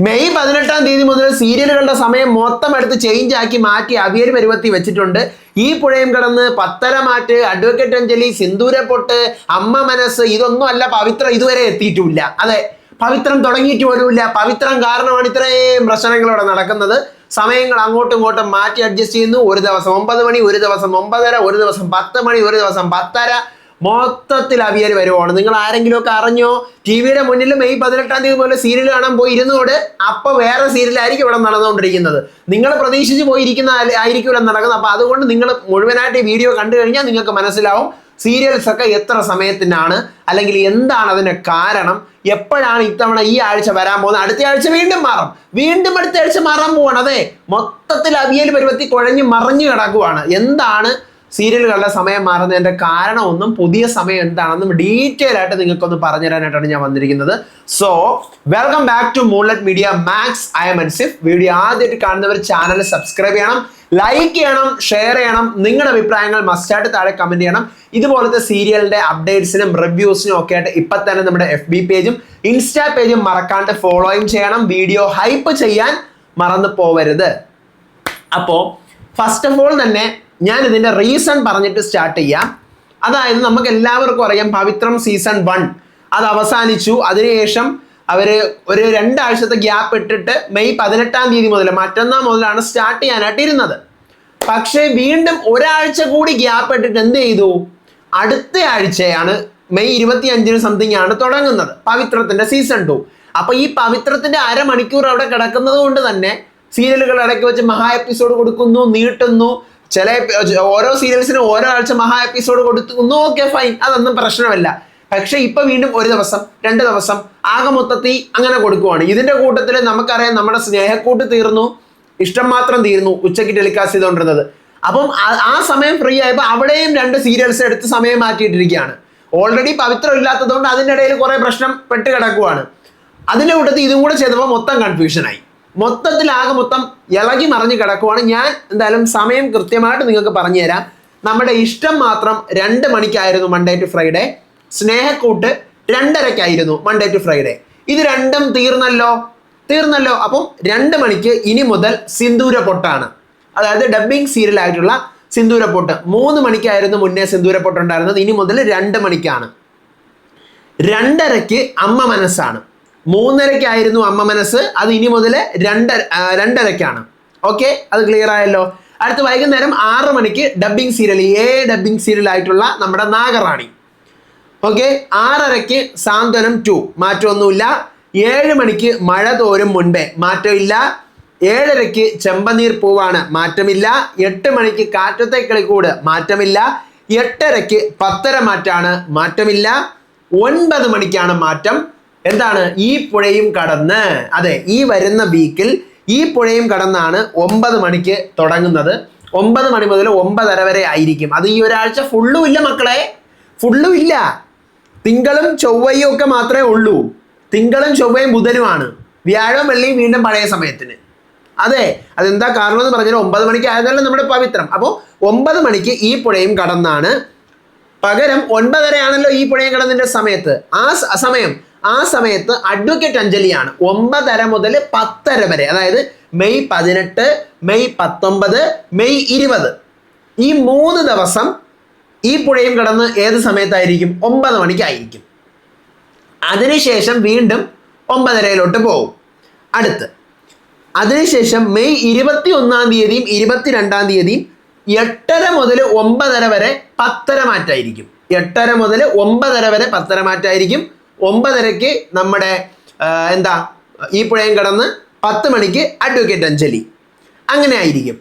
May 18 മുതൽ സീരിയലുകളുടെ സമയം മൊത്തം എടുത്ത് ചേഞ്ച് ആക്കി മാറ്റി അവിയൽ പരുവത്തി വെച്ചിട്ടുണ്ട്. ഈ പുഴയും കടന്ന്, പത്തരമാറ്റ്, അഡ്വക്കേറ്റ് അഞ്ജലി, സിന്ദൂരപ്പൊട്ട്, അമ്മ മനസ്സ്, ഇതൊന്നും അല്ല പവിത്രം ഇതുവരെ എത്തിയിട്ടില്ല. അതെ, പവിത്രം തുടങ്ങിയിട്ട് പോലുമില്ല. പവിത്രം കാരണമാണ് ഇത്രയും പ്രശ്നങ്ങൾ ഇവിടെ നടക്കുന്നത്. സമയങ്ങൾ അങ്ങോട്ടും ഇങ്ങോട്ടും മാറ്റി അഡ്ജസ്റ്റ് ചെയ്യുന്നു. ഒരു ദിവസം 9 മണി, ഒരു ദിവസം 9:30, ഒരു ദിവസം 10 മണി, ഒരു ദിവസം 10:30. മൊത്തത്തിൽ അവിയൽ വരുവാണ്. നിങ്ങൾ ആരെങ്കിലും ഒക്കെ അറിഞ്ഞോ? ടിവിയുടെ മുന്നിൽ മെയ് 18 മുതൽ സീരിയൽ കാണാൻ പോയി ഇരുന്നോട്. അപ്പൊ വേറെ സീരിയലായിരിക്കും ഇവിടെ നടന്നുകൊണ്ടിരിക്കുന്നത്. നിങ്ങൾ പ്രതീക്ഷിച്ച് പോയിരിക്കുന്ന ആയിരിക്കും ഇവിടെ നടക്കുന്നത്. അപ്പൊ അതുകൊണ്ട് നിങ്ങൾ മുഴുവനായിട്ട് ഈ വീഡിയോ കണ്ടു കഴിഞ്ഞാൽ നിങ്ങൾക്ക് മനസ്സിലാവും സീരിയൽസ് ഒക്കെ എത്ര സമയത്തിനാണ്, അല്ലെങ്കിൽ എന്താണ് അതിന്റെ കാരണം, എപ്പോഴാണ് ഇത്തവണ ഈ ആഴ്ച വരാൻ പോകുന്നത്, അടുത്ത ആഴ്ച വീണ്ടും മാറും, വീണ്ടും അടുത്ത ആഴ്ച മാറാൻ പോവാണ്. അതെ, മൊത്തത്തിൽ അവിയൽ പരുവത്തി കുഴഞ്ഞു മറിഞ്ഞു കിടക്കുവാണ്. എന്താണ് സീരിയലുകളുടെ സമയം മാറുന്നതിന്റെ കാരണമൊന്നും പുതിയ സമയം എന്താണെന്നും ഡീറ്റെയിൽ ആയിട്ട് നിങ്ങൾക്കൊന്ന് പറഞ്ഞു തരാനായിട്ടാണ് ഞാൻ വന്നിരിക്കുന്നത്. So welcome back to Moonlight Media Max. I'm Ansif. Video ആദ്യമായിട്ട് കാണുന്നവർ ചാനൽ സബ്സ്ക്രൈബ് ചെയ്യണം, ലൈക്ക് ചെയ്യണം, ഷെയർ ചെയ്യണം. നിങ്ങളുടെ അഭിപ്രായങ്ങൾ മസ്റ്റായിട്ട് താഴെ കമന്റ് ചെയ്യണം. ഇതുപോലത്തെ സീരിയലിന്റെ അപ്ഡേറ്റ്സിനും റിവ്യൂസിനും ഒക്കെ ആയിട്ട് ഇപ്പൊ തന്നെ നമ്മുടെ FB പേജും ഇൻസ്റ്റാ പേജും മറക്കാണ്ട് ഫോളോയും ചെയ്യണം. വീഡിയോ ഹൈപ്പ് ചെയ്യാൻ മറന്നു പോവരുത്. അപ്പോ ഫസ്റ്റ് ഓഫ് ഓൾ തന്നെ ഞാൻ ഇതിന്റെ റീസൺ പറഞ്ഞിട്ട് സ്റ്റാർട്ട് ചെയ്യാം. അതായത് നമുക്ക് എല്ലാവർക്കും അറിയാം പവിത്രം സീസൺ 1 അത് അവസാനിച്ചു. അതിനുശേഷം അവര് ഒരു 2 ആഴ്ചത്തെ ഗ്യാപ്പ് ഇട്ടിട്ട് മെയ് 18 മുതൽ, മറ്റന്നാൾ മുതലാണ് സ്റ്റാർട്ട് ചെയ്യാനായിട്ട് ഇരുന്നത്. പക്ഷേ വീണ്ടും ഒരാഴ്ച കൂടി ഗ്യാപ്പ് ഇട്ടിട്ട് എന്ത് ചെയ്തു? അടുത്ത ആഴ്ചയാണ് മെയ് 25 സംതിങ് ആണ് തുടങ്ങുന്നത് പവിത്രത്തിന്റെ സീസൺ 2. അപ്പൊ ഈ പവിത്രത്തിന്റെ അരമണിക്കൂർ അവിടെ കിടക്കുന്നത് കൊണ്ട് തന്നെ സീരിയലുകൾ ഇടയ്ക്ക് വെച്ച് മഹാ എപ്പിസോഡ് കൊടുക്കുന്നു, നീട്ടുന്നു. ചില ഓരോ സീരിയൽസിനും ഓരോ ആഴ്ച മഹാ എപ്പിസോഡ് കൊടുക്കുന്നു. ഓക്കെ, ഫൈൻ, അതൊന്നും പ്രശ്നമല്ല. പക്ഷെ ഇപ്പൊ വീണ്ടും ഒരു ദിവസം 2 ദിവസം ആകെ മൊത്തത്തിൽ അങ്ങനെ കൊടുക്കുവാണ്. ഇതിന്റെ കൂട്ടത്തിൽ നമുക്കറിയാം നമ്മുടെ സ്നേഹക്കൂട്ട് തീർന്നു, ഇഷ്ടം മാത്രം തീർന്നു, ഉച്ചയ്ക്ക് ടെലികാസ്റ്റ് ചെയ്തുകൊണ്ടിരുന്നത്. അപ്പം ആ സമയം ഫ്രീ ആയപ്പോൾ അവിടെയും 2 സീരിയൽസ് എടുത്ത് സമയം മാറ്റിയിട്ടിരിക്കുകയാണ്. ഓൾറെഡി പവിത്രം ഇല്ലാത്തതുകൊണ്ട് അതിൻ്റെ ഇടയിൽ കുറെ പ്രശ്നം പെട്ട് കിടക്കുവാണ്. അതിൻ്റെ കൂട്ടത്തിൽ ഇതും കൂടെ ചെയ്തപ്പോൾ മൊത്തം കൺഫ്യൂഷനായി. മൊത്തത്തിൽ ആകെ മൊത്തം ഇളകി മറിഞ്ഞ് കിടക്കുവാണ്. ഞാൻ എന്തായാലും സമയം കൃത്യമായിട്ട് നിങ്ങൾക്ക് പറഞ്ഞു തരാം. നമ്മുടെ ഇഷ്ടം മാത്രം 2 മണിക്കായിരുന്നു മൺഡേ ടു ഫ്രൈഡേ. സ്നേഹക്കൂട്ട് 2:30 മൺഡേ ടു ഫ്രൈഡേ. ഇത് രണ്ടും തീർന്നല്ലോ. അപ്പം 2 മണിക്ക് ഇനി മുതൽ സിന്ദൂരപ്പൊട്ടാണ്. അതായത് ഡബ്ബിംഗ് സീരിയൽ ആയിട്ടുള്ള സിന്ദൂരപ്പൊട്ട്. 3 മണിക്കായിരുന്നു മുന്നേ സിന്ദൂരപ്പൊട്ട് ഉണ്ടായിരുന്നത്. ഇനി മുതൽ 2 മണിക്കാണ്. 2:30 അമ്മ മനസ്സാണ്. 3:30 അമ്മ മനസ്സ്. അത് ഇനി മുതൽ 2:30 ഓക്കെ, അത് ക്ലിയർ ആയല്ലോ. അടുത്ത് വൈകുന്നേരം 6 മണിക്ക് ഡബ്ബിംഗ് സീരിയൽ, ഡബ്ബിംഗ് സീരിയൽ ആയിട്ടുള്ള നമ്മുടെ നാഗറാണി. ഓക്കെ, 6:30 സാന്ത്വനം 2, മാറ്റമൊന്നുമില്ല. 7 മണിക്ക് മഴ തോരും മുൻപേ, മാറ്റമില്ല. 7:30 ചെമ്പനീർ പൂവാണ്, മാറ്റമില്ല. 8 മണിക്ക് കാറ്റത്തെ കിളിക്കൂട്, മാറ്റമില്ല. 8:30 പത്തരമാറ്റാണ്, മാറ്റമില്ല. 9 മണിക്കാണ് മാറ്റം. എന്താണ്? ഈ പുഴയും കടന്ന്. അതെ, ഈ വരുന്ന വീക്കിൽ ഈ പുഴയും കടന്നാണ് 9 മണിക്ക് തുടങ്ങുന്നത്. 9 മണി മുതൽ 9:30 വരെ ആയിരിക്കും. അത് ഈ ഒരാഴ്ച ഫുള്ളും ഇല്ല മക്കളെ, ഫുള്ളും ഇല്ല. തിങ്കളും ചൊവ്വയും ഒക്കെ മാത്രമേ ഉള്ളൂ. തിങ്കളും ചൊവ്വയും ബുധനുമാണ്. വ്യാഴവും വെള്ളിയും വീണ്ടും പഴയ സമയത്തിന്. അതെ, അതെന്താ കാരണം എന്ന് പറഞ്ഞാൽ 9 മണിക്ക് ആയതല്ലോ നമ്മുടെ പവിത്രം. അപ്പോൾ 9 മണിക്ക് ഈ പുഴയും കടന്നാണ്. പകരം 9:30 ആണല്ലോ ഈ പുഴയും കടന്നതിന്റെ സമയത്ത്. ആ സമയത്ത് അഡ്വക്കേറ്റ് അഞ്ജലിയാണ് 9:30 മുതൽ 10:30 വരെ. അതായത് മെയ് 18, മെയ് 19, മെയ് 20 ഈ 3 ദിവസം ഈ പുഴയും കടന്ന് ഏത് സമയത്തായിരിക്കും? 9 മണിക്കായിരിക്കും. അതിനുശേഷം വീണ്ടും 9:30 പോകും അടുത്ത്. അതിനുശേഷം മെയ് 21 22 8:30 മുതൽ 9:30 വരെ 10:30 മാറ്റായിരിക്കും. 8:30 മുതൽ 9:30 വരെ 10:30 മാറ്റായിരിക്കും. 9:30 നമ്മുടെ ഈ പുഴയും കടന്ന് 10 മണിക്ക് അഡ്വക്കേറ്റ് അഞ്ജലി. അങ്ങനെ ആയിരിക്കും.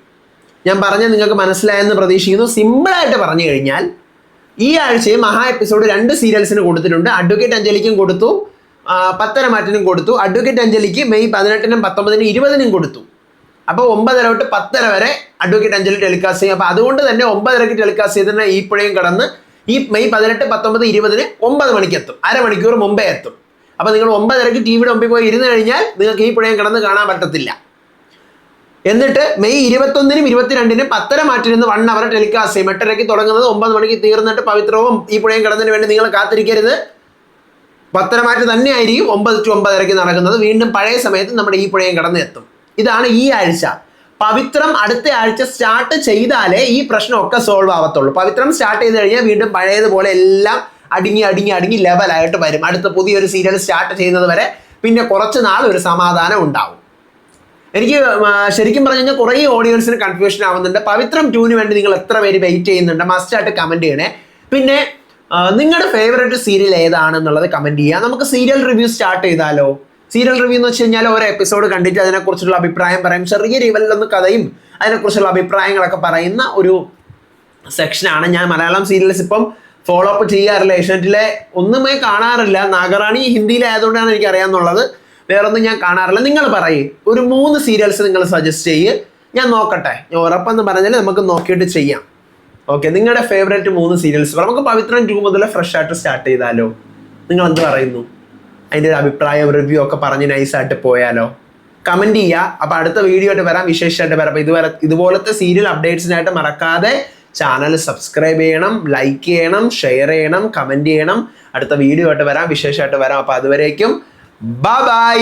ഞാൻ പറഞ്ഞ നിങ്ങൾക്ക് മനസ്സിലായെന്ന് പ്രതീക്ഷിക്കുന്നു. സിമ്പിളായിട്ട് പറഞ്ഞു കഴിഞ്ഞാൽ ഈ ആഴ്ചയും മഹാ എപ്പിസോഡ് 2 സീരിയൽസിന് കൊടുത്തിട്ടുണ്ട്. അഡ്വക്കേറ്റ് അഞ്ജലിക്കും കൊടുത്തു, പത്തരമാറ്റിനും കൊടുത്തു. അഡ്വക്കേറ്റ് അഞ്ജലിക്ക് മെയ് 18, 19, 20 കൊടുത്തു. അപ്പോൾ 9:30 തൊട്ട് 10:30 വരെ അഡ്വക്കേറ്റ് അഞ്ജലി ടെലികാസ്റ്റ് ചെയ്യും. അപ്പോൾ അതുകൊണ്ട് തന്നെ 9:30 ടെലികാസ്റ്റ് ചെയ്തിട്ട് ഈ പുഴയും കടന്ന് ഈ മെയ് 18, 19, 20 9 മണിക്ക് എത്തും. അരമണിക്കൂർ മുമ്പേ എത്തും. അപ്പോൾ നിങ്ങൾ 9:30 ടിവിയുടെ മുമ്പിൽ പോയി ഇരുന്ന് കഴിഞ്ഞാൽ നിങ്ങൾക്ക് ഈ പുഴയും കടന്ന് കാണാൻ പറ്റത്തില്ല. എന്നിട്ട് മെയ് 21, 22 10:30 മാറ്റിരുന്ന് 1 അവർ ടെലികാസ്റ്റ് ചെയ്യും. 8:30 തുടങ്ങുന്നത് 9 മണിക്ക് തീർന്നിട്ട് പവിത്രവും ഈ പുഴയും കടന്നതിന് വേണ്ടി നിങ്ങൾ കാത്തിരിക്കരുത്. പത്തരമാറ്റ് തന്നെ ആയിരിക്കും 9 to 9:30 നടക്കുന്നത്. വീണ്ടും പഴയ സമയത്ത് നമ്മുടെ ഈ പുഴയും കടന്ന് എത്തും. ഇതാണ് ഈ ആഴ്ച. പവിത്രം അടുത്ത ആഴ്ച സ്റ്റാർട്ട് ചെയ്താലേ ഈ പ്രശ്നമൊക്കെ സോൾവ് ആവത്തുള്ളൂ. പവിത്രം സ്റ്റാർട്ട് ചെയ്ത് കഴിഞ്ഞാൽ വീണ്ടും പഴയതുപോലെ എല്ലാം അടുങ്ങി ലെവലായിട്ട് വരും. അടുത്ത പുതിയൊരു സീരിയൽ സ്റ്റാർട്ട് ചെയ്യുന്നത് വരെ പിന്നെ കുറച്ച് നാൾ ഒരു സമാധാനം ഉണ്ടാവും. എനിക്ക് ശരിക്കും പറഞ്ഞു കഴിഞ്ഞാൽ കുറേ ഓഡിയൻസിന് കൺഫ്യൂഷൻ ആവുന്നുണ്ട്. പവിത്രം 2 വേണ്ടി നിങ്ങൾ എത്ര പേര് വെയിറ്റ് ചെയ്യുന്നുണ്ട്? മസ്റ്റായിട്ട് കമൻറ്റ് ചെയ്യണേ. പിന്നെ നിങ്ങളുടെ ഫേവറേറ്റ് സീരിയൽ ഏതാണെന്നുള്ളത് കമൻറ്റ് ചെയ്യുക. നമുക്ക് സീരിയൽ റിവ്യൂ സ്റ്റാർട്ട് ചെയ്താലോ? സീരിയൽ റിവ്യൂ എന്ന് വെച്ച് കഴിഞ്ഞാൽ ഓരോ എപ്പിസോഡ് കണ്ടിട്ട് അതിനെക്കുറിച്ചുള്ള അഭിപ്രായം പറയും. ചെറിയ ലെവലിലൊന്ന് കഥയും അതിനെക്കുറിച്ചുള്ള അഭിപ്രായങ്ങളൊക്കെ പറയുന്ന ഒരു സെക്ഷനാണ്. ഞാൻ മലയാളം സീരിയൽസ് ഇപ്പം ഫോളോ അപ്പ് ചെയ്യാറില്ല. ഏഷ്യാനെറ്റിലെ ഒന്നുമേ കാണാറില്ല. നാഗറാണി ഹിന്ദിയിലായതുകൊണ്ടാണ് എനിക്ക് അറിയാമെന്നുള്ളത്. വേറൊന്നും ഞാൻ കാണാറില്ല. നിങ്ങൾ പറയേ, ഒരു 3 സീരിയൽസ് നിങ്ങൾ സജസ്റ്റ് ചെയ്യ്, ഞാൻ നോക്കട്ടെ. ഞാൻ ഉറപ്പെന്ന് പറഞ്ഞാൽ നമുക്ക് നോക്കിയിട്ട് ചെയ്യാം. ഓക്കെ, നിങ്ങളുടെ ഫേവറേറ്റ് 3 സീരിയൽസ് നമുക്ക് പവിത്രം 2 മുതൽ ഫ്രഷ് ആയിട്ട് സ്റ്റാർട്ട് ചെയ്താലോ? നിങ്ങൾ എന്ത് പറയുന്നു? അതിൻ്റെ ഒരു അഭിപ്രായം റിവ്യൂ ഒക്കെ പറഞ്ഞ് നൈസായിട്ട് പോയാലോ? കമൻറ്റ് ചെയ്യുക. അപ്പോൾ അടുത്ത വീഡിയോ ആയിട്ട് വരാം, വിശേഷമായിട്ട് വരാം. അപ്പോൾ ഇതുപോലത്തെ സീരിയൽ അപ്ഡേറ്റ്സിനായിട്ട് മറക്കാതെ ചാനൽ സബ്സ്ക്രൈബ് ചെയ്യണം, ലൈക്ക് ചെയ്യണം, ഷെയർ ചെയ്യണം, കമൻറ്റ് ചെയ്യണം. അടുത്ത വീഡിയോ ആയിട്ട് വരാം, വിശേഷമായിട്ട് വരാം. അപ്പോൾ അതുവരേക്കും ബൈ.